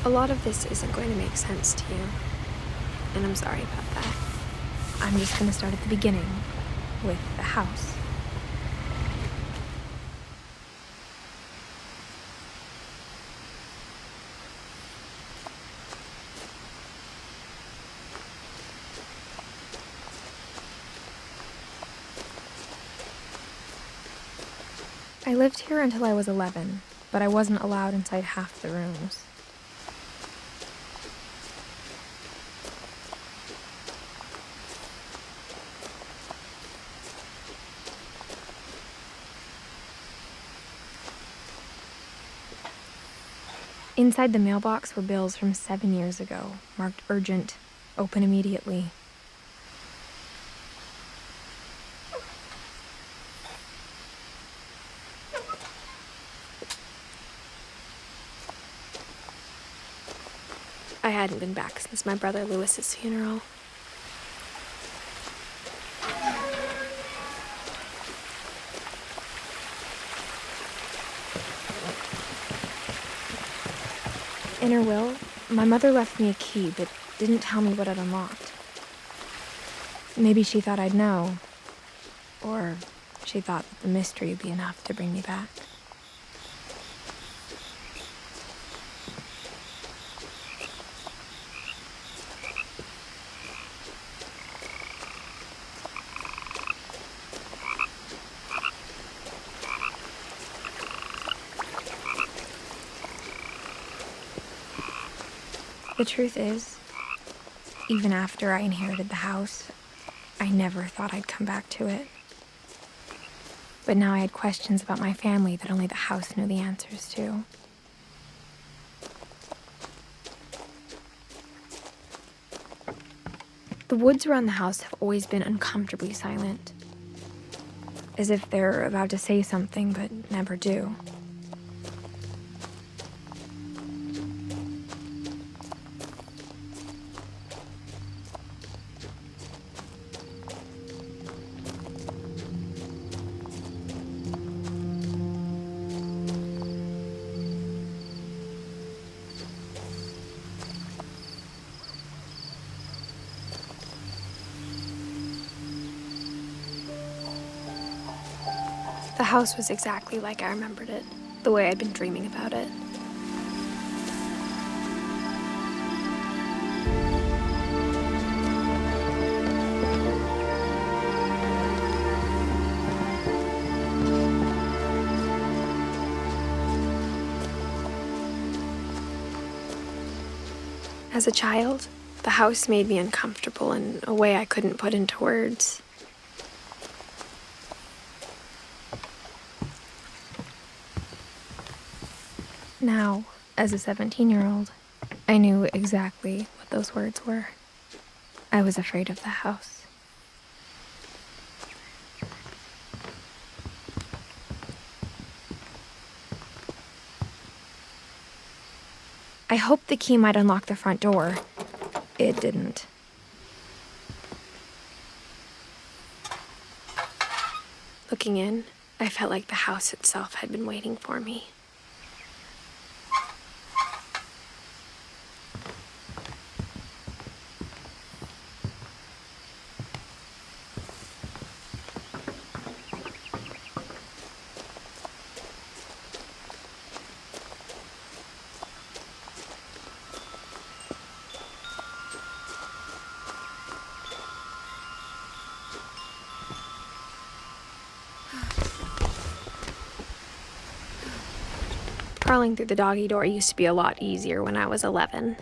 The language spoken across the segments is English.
A lot of this isn't going to make sense to you, and I'm sorry about that. I'm just going to start at the beginning, with the house. I lived here until I was 11, but I wasn't allowed inside half the rooms. Inside the mailbox were bills from 7 years ago, marked urgent, open immediately. I hadn't been back since my brother Lewis's funeral. In her will, my mother left me a key, but didn't tell me what it unlocked. Maybe she thought I'd know, or she thought that the mystery would be enough to bring me back. The truth is, even after I inherited the house, I never thought I'd come back to it. But now I had questions about my family that only the house knew the answers to. The woods around the house have always been uncomfortably silent, as if they're about to say something but never do. The house was exactly like I remembered it, the way I'd been dreaming about it. As a child, the house made me uncomfortable in a way I couldn't put into words. Now, as a 17-year-old, I knew exactly what those words were. I was afraid of the house. I hoped the key might unlock the front door. It didn't. Looking in, I felt like the house itself had been waiting for me. Crawling through the doggy door used to be a lot easier when I was 11.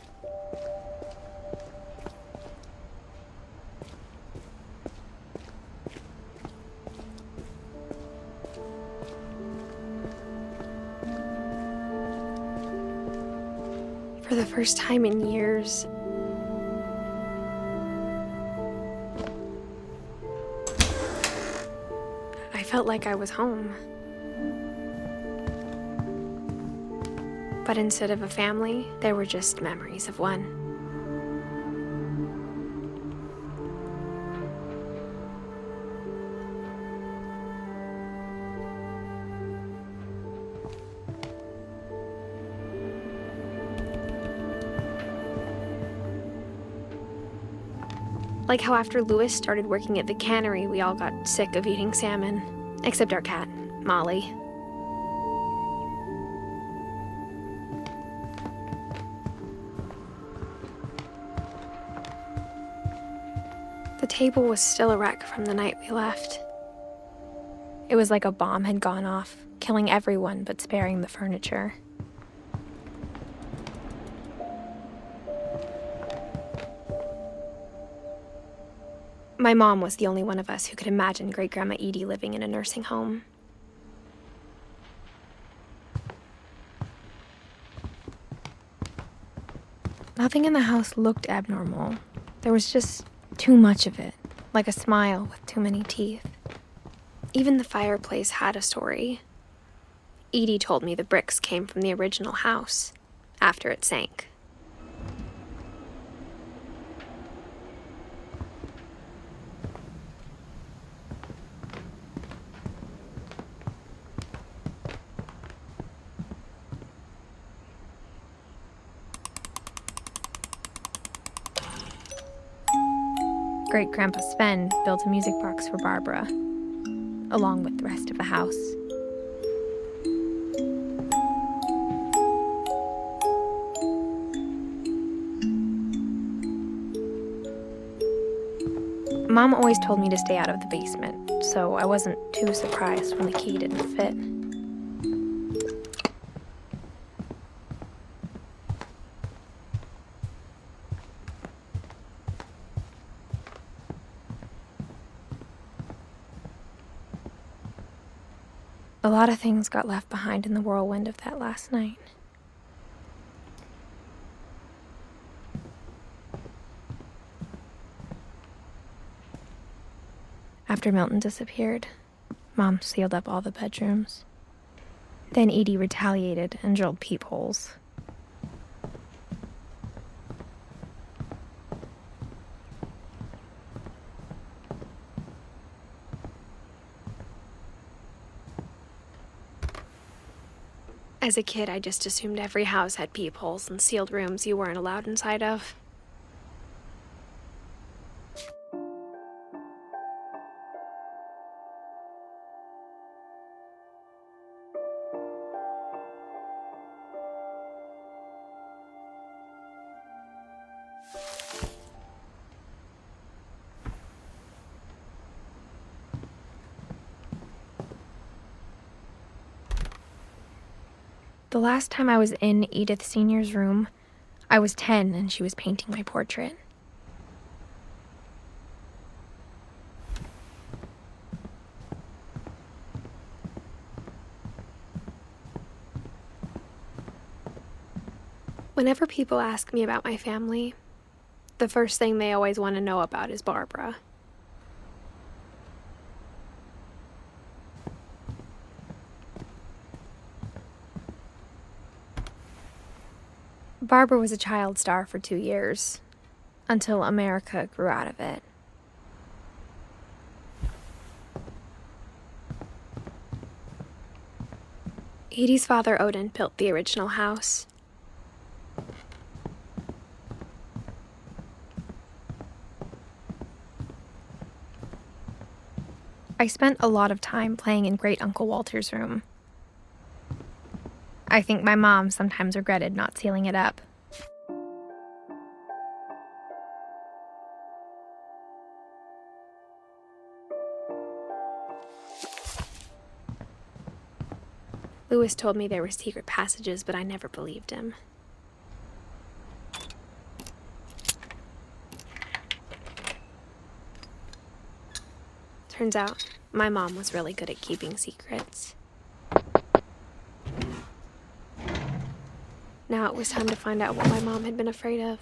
For the first time in years, I felt like I was home. But instead of a family, there were just memories of one. Like how after Louis started working at the cannery, we all got sick of eating salmon. Except our cat, Molly. The table was still a wreck from the night we left. It was like a bomb had gone off, killing everyone but sparing the furniture. My mom was the only one of us who could imagine Great-Grandma Edie living in a nursing home. Nothing in the house looked abnormal. There was just too much of it, like a smile with too many teeth. Even the fireplace had a story. Edie told me the bricks came from the original house, after it sank. Great-Grandpa Sven built a music box for Barbara, along with the rest of the house. Mom always told me to stay out of the basement, so I wasn't too surprised when the key didn't fit. A lot of things got left behind in the whirlwind of that last night. After Milton disappeared, Mom sealed up all the bedrooms. Then Edie retaliated and drilled peepholes. As a kid, I just assumed every house had peepholes and sealed rooms you weren't allowed inside of. The last time I was in Edith Sr.'s room, I was 10 and she was painting my portrait. Whenever people ask me about my family, the first thing they always want to know about is Barbara. Barbara was a child star for 2 years, until America grew out of it. Edie's father, Odin, built the original house. I spent a lot of time playing in Great Uncle Walter's room. I think my mom sometimes regretted not sealing it up. Louis told me there were secret passages, but I never believed him. Turns out, my mom was really good at keeping secrets. Now it was time to find out what my mom had been afraid of.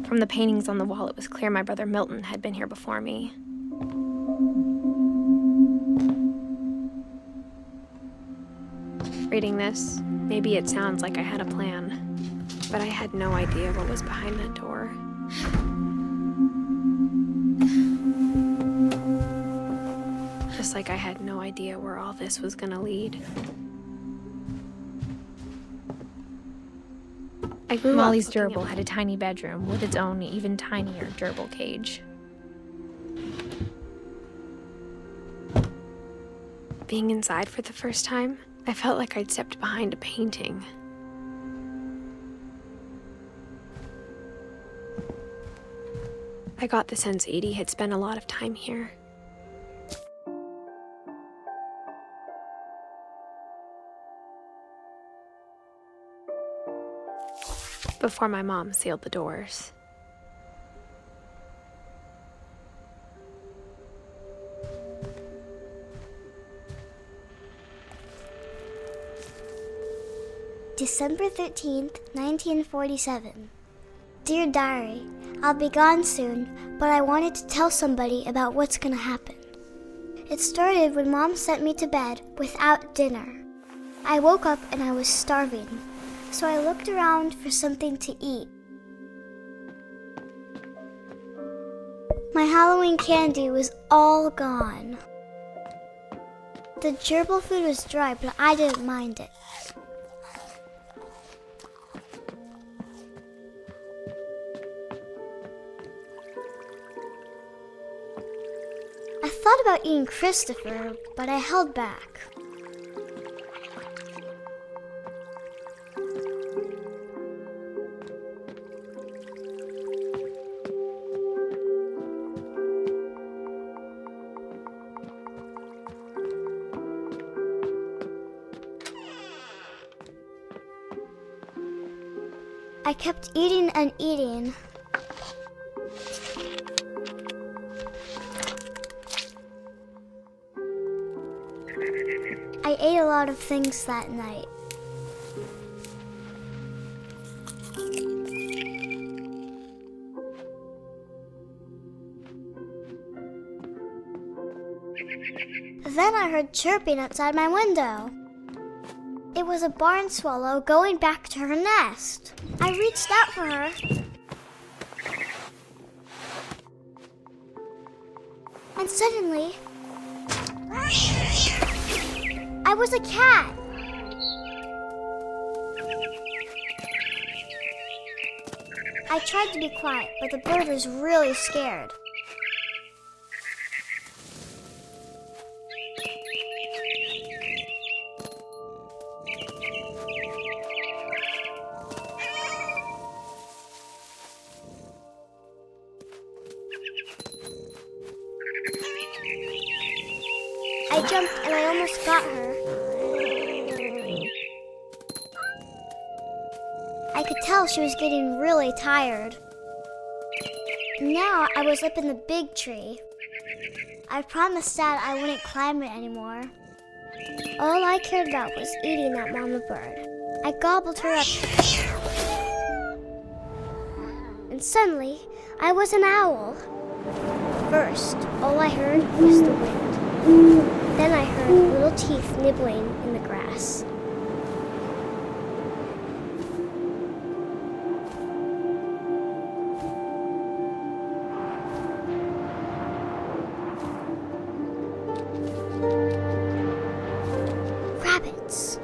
From the paintings on the wall, it was clear my brother Milton had been here before me. Reading this, maybe it sounds like I had a plan, but I had no idea what was behind that door. Just like I had no idea where all this was gonna lead. Molly's gerbil had a tiny bedroom with its own even tinier gerbil cage. Being inside for the first time, I felt like I'd stepped behind a painting. I got the sense Edie had spent a lot of time here. Before my mom sealed the doors. December 13th, 1947. Dear Diary, I'll be gone soon, but I wanted to tell somebody about what's gonna happen. It started when Mom sent me to bed without dinner. I woke up and I was starving, so I looked around for something to eat. My Halloween candy was all gone. The gerbil food was dry, but I didn't mind it. I thought about eating Christopher, but I held back. I kept eating and eating. I ate a lot of things that night. Then I heard chirping outside my window. It was a barn swallow going back to her nest. I reached out for her. And suddenly, I was a cat. I tried to be quiet, but the bird was really scared. I jumped and I almost got her. I could tell she was getting really tired. Now I was up in the big tree. I promised Dad I wouldn't climb it anymore. All I cared about was eating that mama bird. I gobbled her up. And suddenly, I was an owl. First, all I heard was the wind. Then I heard little teeth nibbling in the grass. Rabbits.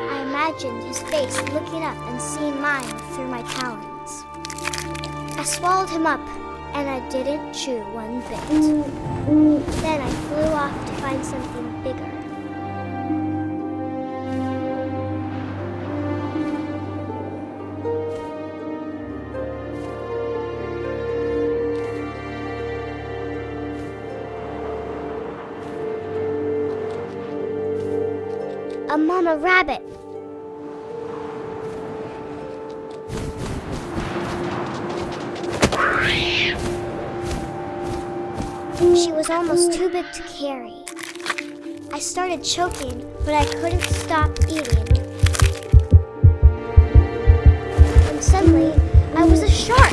I imagined his face looking up and seeing mine through my talons. I swallowed him up, and I didn't chew one bit. Then I flew off to find something bigger. A mama rabbit. She was almost too big to carry. I started choking, but I couldn't stop eating. And suddenly, I was a shark.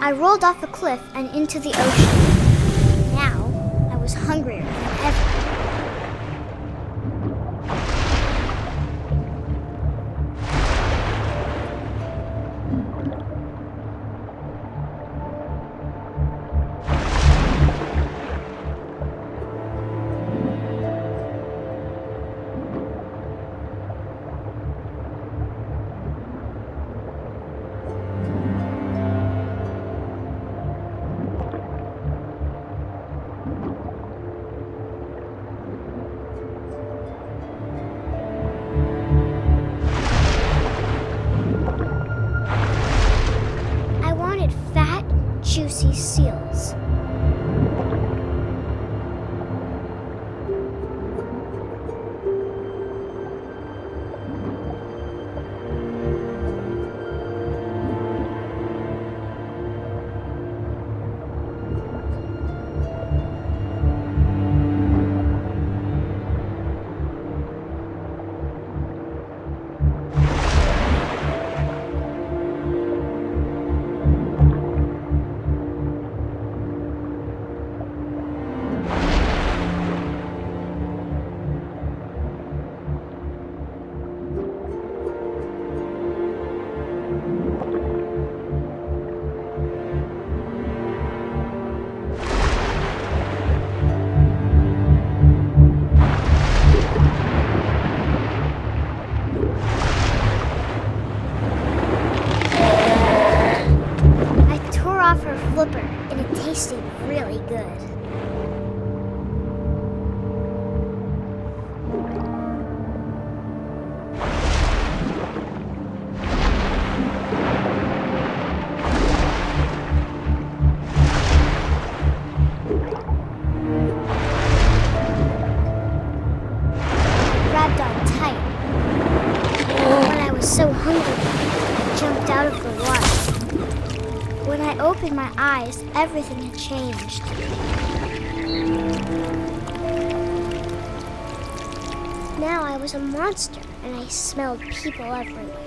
I rolled off a cliff and into the ocean. Now, I was hungrier than ever. Juicy seals. Flipper, and it tasted really good. I grabbed on tight. When I was so hungry, I jumped out of the water. When I opened my eyes, everything had changed. Now I was a monster, and I smelled people everywhere.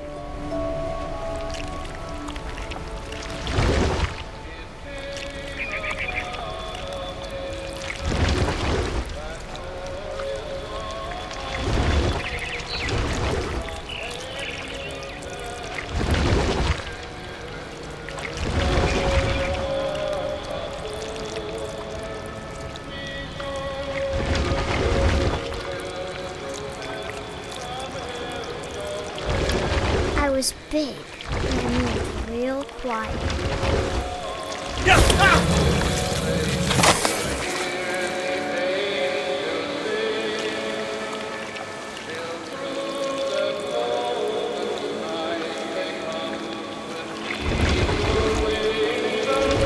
I was big and moved real quiet.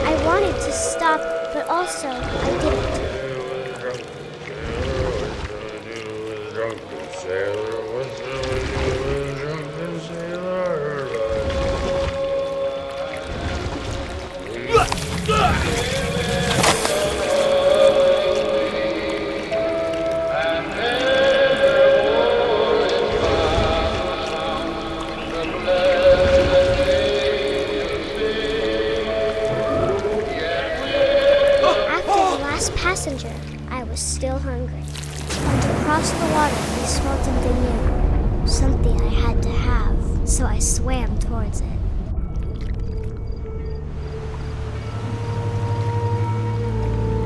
I wanted to stop, but also I didn't. Passenger, I was still hungry. And to cross the water, I smelled something new. Something I had to have, so I swam towards it.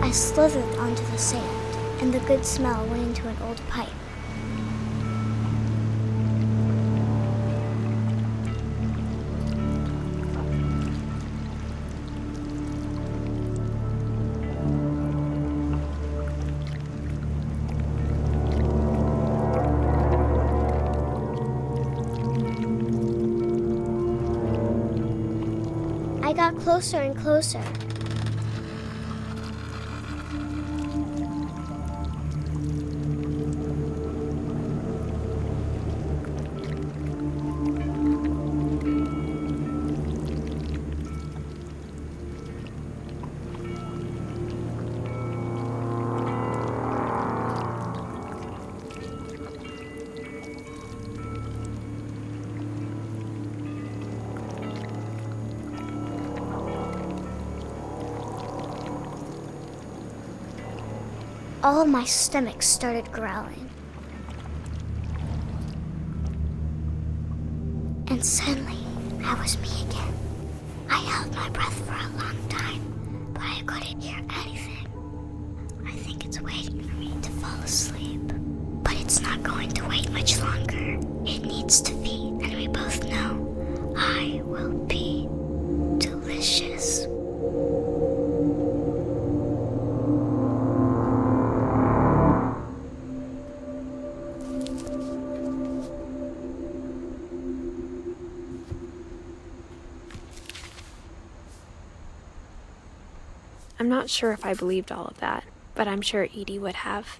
I slithered onto the sand, and the good smell went into an old pipe. I got closer and closer. all of my stomach started growling. And suddenly, I was me again. I held my breath for a long time, but I couldn't hear anything. I think it's waiting for me to fall asleep. But it's not going to wait much longer. It needs to feed, and we both know I will be delicious. I'm not sure if I believed all of that, but I'm sure Edie would have.